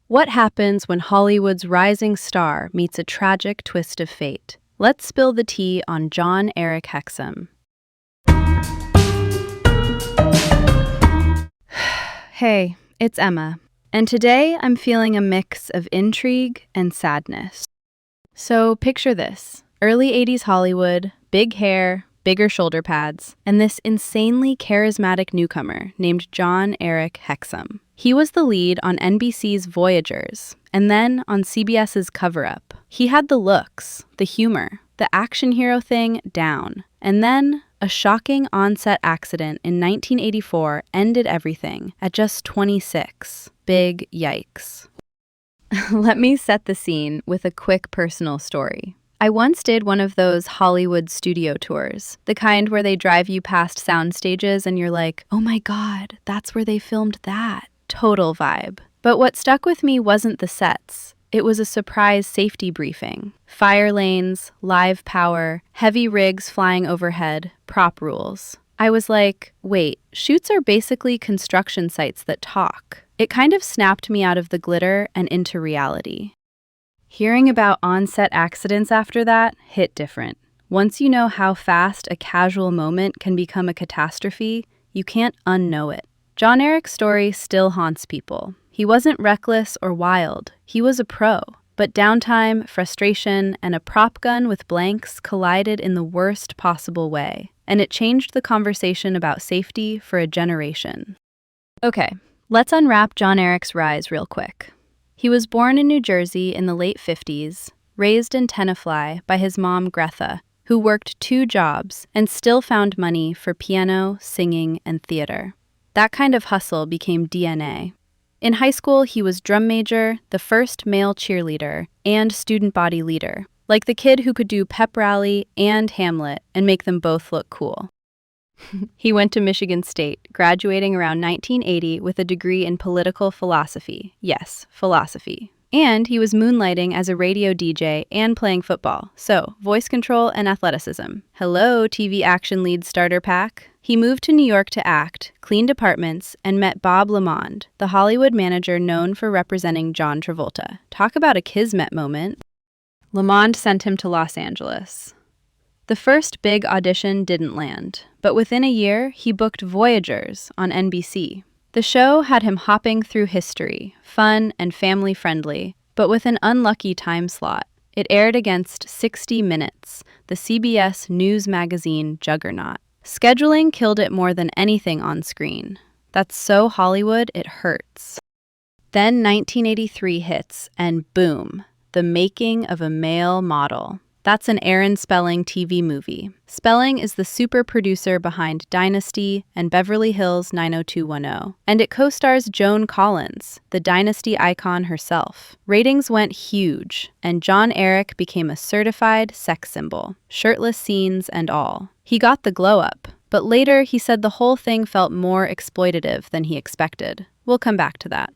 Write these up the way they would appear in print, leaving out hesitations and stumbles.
What happens when Hollywood's rising star meets a tragic twist of fate? Let's spill the tea on Jon-Erik Hexum. Hey, it's Emma, and today I'm feeling a mix of intrigue and sadness. So picture this: early 80s Hollywood, big hair, bigger shoulder pads, and this insanely charismatic newcomer named Jon-Erik Hexum. He was the lead on NBC's Voyagers, and then on CBS's Cover Up. He had the looks, the humor, the action hero thing down. And then a shocking on-set accident in 1984 ended everything at just 26. Big yikes. Let me set the scene with a quick personal story. I once did one of those Hollywood studio tours, the kind where they drive you past sound stages and you're like, oh my God, that's where they filmed that. Total vibe. But what stuck with me wasn't the sets. It was a surprise safety briefing. Fire lanes, live power, heavy rigs flying overhead, prop rules. I was like, wait, shoots are basically construction sites that talk. It kind of snapped me out of the glitter and into reality. Hearing about on-set accidents after that hit different. Once you know how fast a casual moment can become a catastrophe, you can't unknow it. Jon-Erik's story still haunts people. He wasn't reckless or wild. He was a pro. But downtime, frustration, and a prop gun with blanks collided in the worst possible way. And it changed the conversation about safety for a generation. Okay, let's unwrap Jon-Erik's rise real quick. He was born in New Jersey in the late 50s, raised in Tenafly by his mom Greta, who worked 2 jobs and still found money for piano, singing, and theater. That kind of hustle became DNA. In high school, he was drum major, the first male cheerleader, and student body leader, like the kid who could do pep rally and Hamlet and make them both look cool. He went to Michigan State, graduating around 1980 with a degree in political philosophy. Yes, philosophy. And he was moonlighting as a radio DJ and playing football. So, voice control and athleticism. Hello, TV action lead starter pack. He moved to New York to act, cleaned apartments, and met Bob LeMond, the Hollywood manager known for representing John Travolta. Talk about a kismet moment. LeMond sent him to Los Angeles. The first big audition didn't land, but within a year, he booked Voyagers on NBC. The show had him hopping through history, fun and family-friendly, but with an unlucky time slot. It aired against 60 Minutes, the CBS news magazine juggernaut. Scheduling killed it more than anything on screen. That's so Hollywood, it hurts. Then 1983 hits, and boom, The Making of a Male Model. That's an Aaron Spelling TV movie. Spelling is the super producer behind Dynasty and Beverly Hills 90210, and it co-stars Joan Collins, the Dynasty icon herself. Ratings went huge, and Jon-Erik became a certified sex symbol, shirtless scenes and all. He got the glow up, but later he said the whole thing felt more exploitative than he expected. We'll come back to that.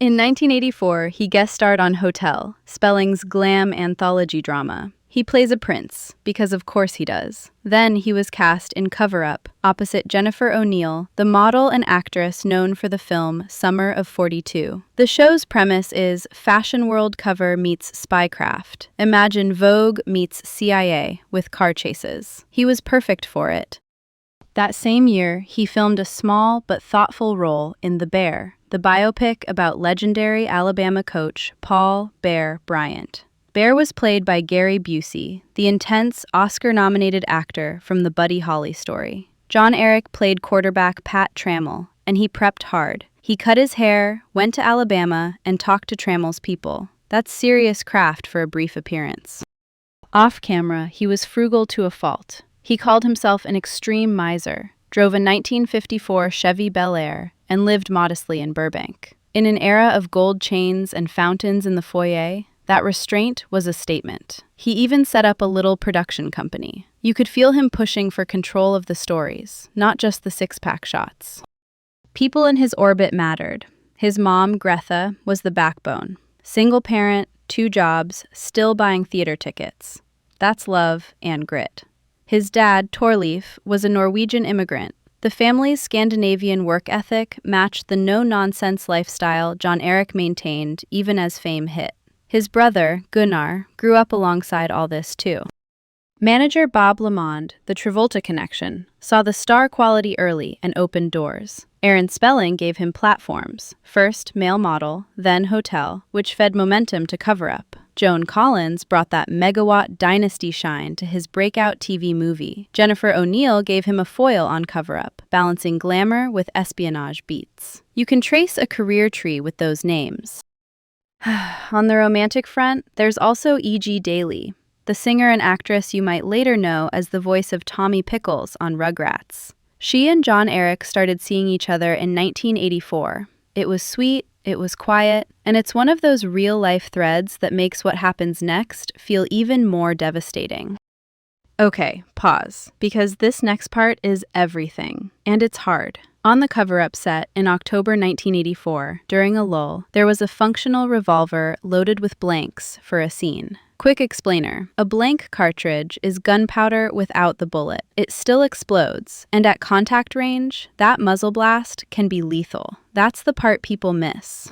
In 1984, he guest starred on Hotel, Spelling's glam anthology drama. He plays a prince, because of course he does. Then he was cast in Cover Up, opposite Jennifer O'Neill, the model and actress known for the film Summer of 42. The show's premise is Fashion World cover meets spycraft. Imagine Vogue meets CIA with car chases. He was perfect for it. That same year, he filmed a small but thoughtful role in The Bear, the biopic about legendary Alabama coach Paul "Bear" Bryant. Bear was played by Gary Busey, the intense Oscar-nominated actor from the Buddy Holly story. Jon-Erik played quarterback Pat Trammell, and he prepped hard. He cut his hair, went to Alabama, and talked to Trammell's people. That's serious craft for a brief appearance. Off camera, he was frugal to a fault. He called himself an extreme miser, drove a 1954 Chevy Bel Air, and lived modestly in Burbank. In an era of gold chains and fountains in the foyer, that restraint was a statement. He even set up a little production company. You could feel him pushing for control of the stories, not just the six-pack shots. People in his orbit mattered. His mom, Greta, was the backbone. Single parent, 2 jobs, still buying theater tickets. That's love and grit. His dad, Torleif, was a Norwegian immigrant, The family's Scandinavian work ethic matched the no-nonsense lifestyle Jon-Erik maintained even as fame hit. His brother, Gunnar, grew up alongside all this too. Manager Bob Lamond, the Travolta connection, saw the star quality early and opened doors. Aaron Spelling gave him platforms, first male model, then hotel, which fed momentum to Cover Up. Joan Collins brought that megawatt dynasty shine to his breakout TV movie. Jennifer O'Neill gave him a foil on Cover Up, balancing glamour with espionage beats. You can trace a career tree with those names. On the romantic front, there's also E.G. Daily, the singer and actress you might later know as the voice of Tommy Pickles on Rugrats. She and Jon-Erik started seeing each other in 1984. It was sweet, it was quiet, and it's one of those real-life threads that makes what happens next feel even more devastating. Okay, pause, because this next part is everything, and it's hard. On the Cover Up set in October 1984, during a lull, there was a functional revolver loaded with blanks for a scene. Quick explainer, a blank cartridge is gunpowder without the bullet. It still explodes, and at contact range, that muzzle blast can be lethal. That's the part people miss.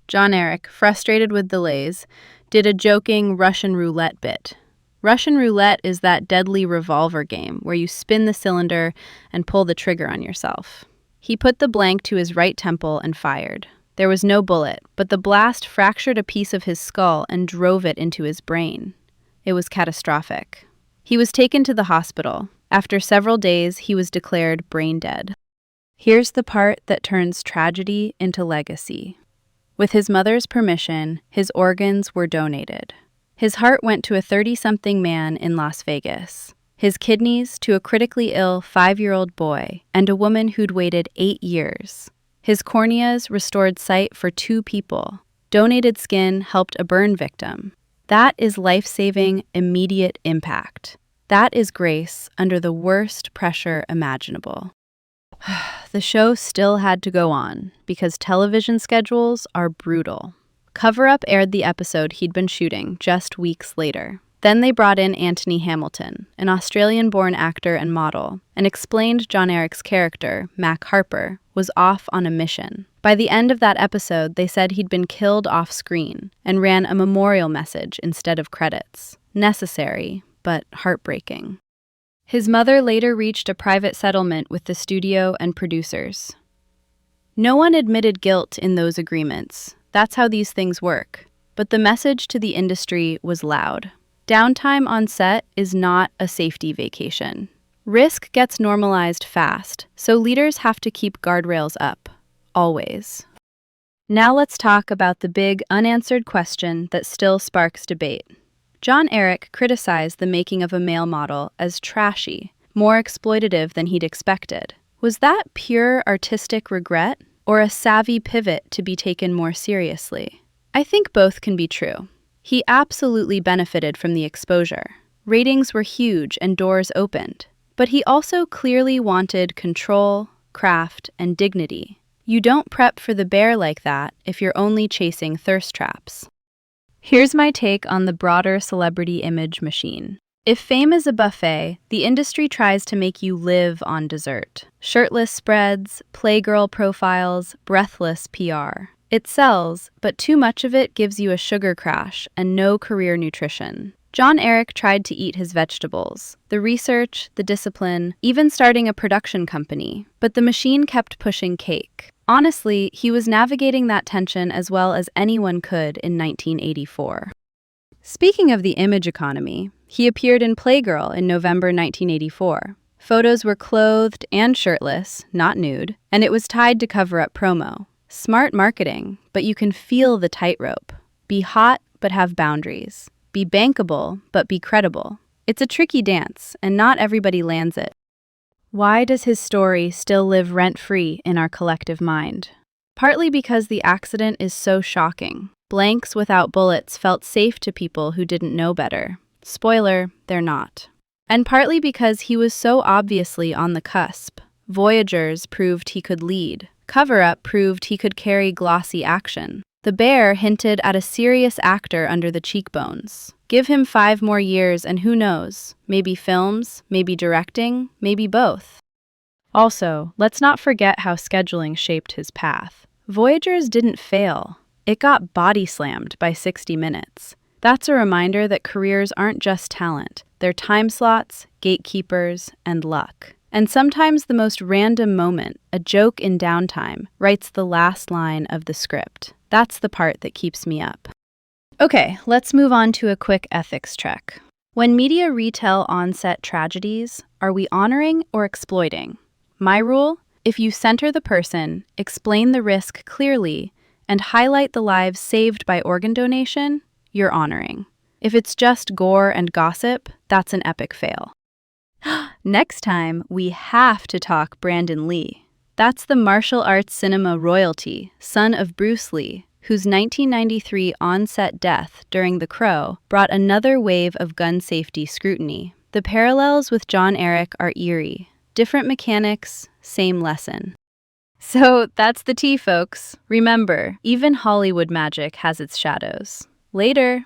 Jon-Erik, frustrated with delays, did a joking Russian roulette bit. Russian roulette is that deadly revolver game where you spin the cylinder and pull the trigger on yourself. He put the blank to his right temple and fired. There was no bullet, but the blast fractured a piece of his skull and drove it into his brain. It was catastrophic. He was taken to the hospital. After several days, he was declared brain dead. Here's the part that turns tragedy into legacy. With his mother's permission, his organs were donated. His heart went to a 30-something man in Las Vegas. His kidneys to a critically ill 5-year-old boy and a woman who'd waited 8 years. His corneas restored sight for 2 people. Donated skin helped a burn victim. That is life-saving, immediate impact. That is grace under the worst pressure imaginable. The show still had to go on because television schedules are brutal. Cover Up aired the episode he'd been shooting just weeks later. Then they brought in Anthony Hamilton, an Australian-born actor and model, and explained Jon-Erik's character, Mac Harper, was off on a mission. By the end of that episode, they said he'd been killed off-screen and ran a memorial message instead of credits. Necessary, but heartbreaking. His mother later reached a private settlement with the studio and producers. No one admitted guilt in those agreements. That's how these things work. But the message to the industry was loud. Downtime on set is not a safety vacation. Risk gets normalized fast, so leaders have to keep guardrails up. Always. Now let's talk about the big unanswered question that still sparks debate. Jon-Erik criticized the making of a male model as trashy, more exploitative than he'd expected. Was that pure artistic regret, or a savvy pivot to be taken more seriously? I think both can be true. He absolutely benefited from the exposure. Ratings were huge and doors opened. But he also clearly wanted control, craft, and dignity. You don't prep for the bear like that if you're only chasing thirst traps. Here's my take on the broader celebrity image machine. If fame is a buffet, the industry tries to make you live on dessert. Shirtless spreads, playgirl profiles, breathless PR. It sells, but too much of it gives you a sugar crash and no career nutrition. Jon-Erik tried to eat his vegetables, the research, the discipline, even starting a production company, but the machine kept pushing cake. Honestly, he was navigating that tension as well as anyone could in 1984. Speaking of the image economy, he appeared in Playgirl in November 1984. Photos were clothed and shirtless, not nude, and it was tied to Cover Up promo. Smart marketing, but you can feel the tightrope. Be hot, but have boundaries. Be bankable, but be credible. It's a tricky dance, and not everybody lands it. Why does his story still live rent-free in our collective mind? Partly because the accident is so shocking. Blanks without bullets felt safe to people who didn't know better. Spoiler, they're not. And partly because he was so obviously on the cusp. Voyagers proved he could lead. Cover Up proved he could carry glossy action. The Bear hinted at a serious actor under the cheekbones. Give him 5 more years and who knows, maybe films, maybe directing, maybe both. Also, let's not forget how scheduling shaped his path. Voyager's didn't fail. It got body slammed by 60 Minutes. That's a reminder that careers aren't just talent. They're time slots, gatekeepers, and luck. And sometimes the most random moment, a joke in downtime, writes the last line of the script. That's the part that keeps me up. Okay, let's move on to a quick ethics check. When media retell on-set tragedies, are we honoring or exploiting? My rule: if you center the person, explain the risk clearly, and highlight the lives saved by organ donation, you're honoring. If it's just gore and gossip, that's an epic fail. Next time, we have to talk Brandon Lee. That's the martial arts cinema royalty, son of Bruce Lee, whose 1993 on-set death during The Crow brought another wave of gun safety scrutiny. The parallels with Jon-Erik are eerie. Different mechanics, same lesson. So that's the tea, folks. Remember, even Hollywood magic has its shadows. Later.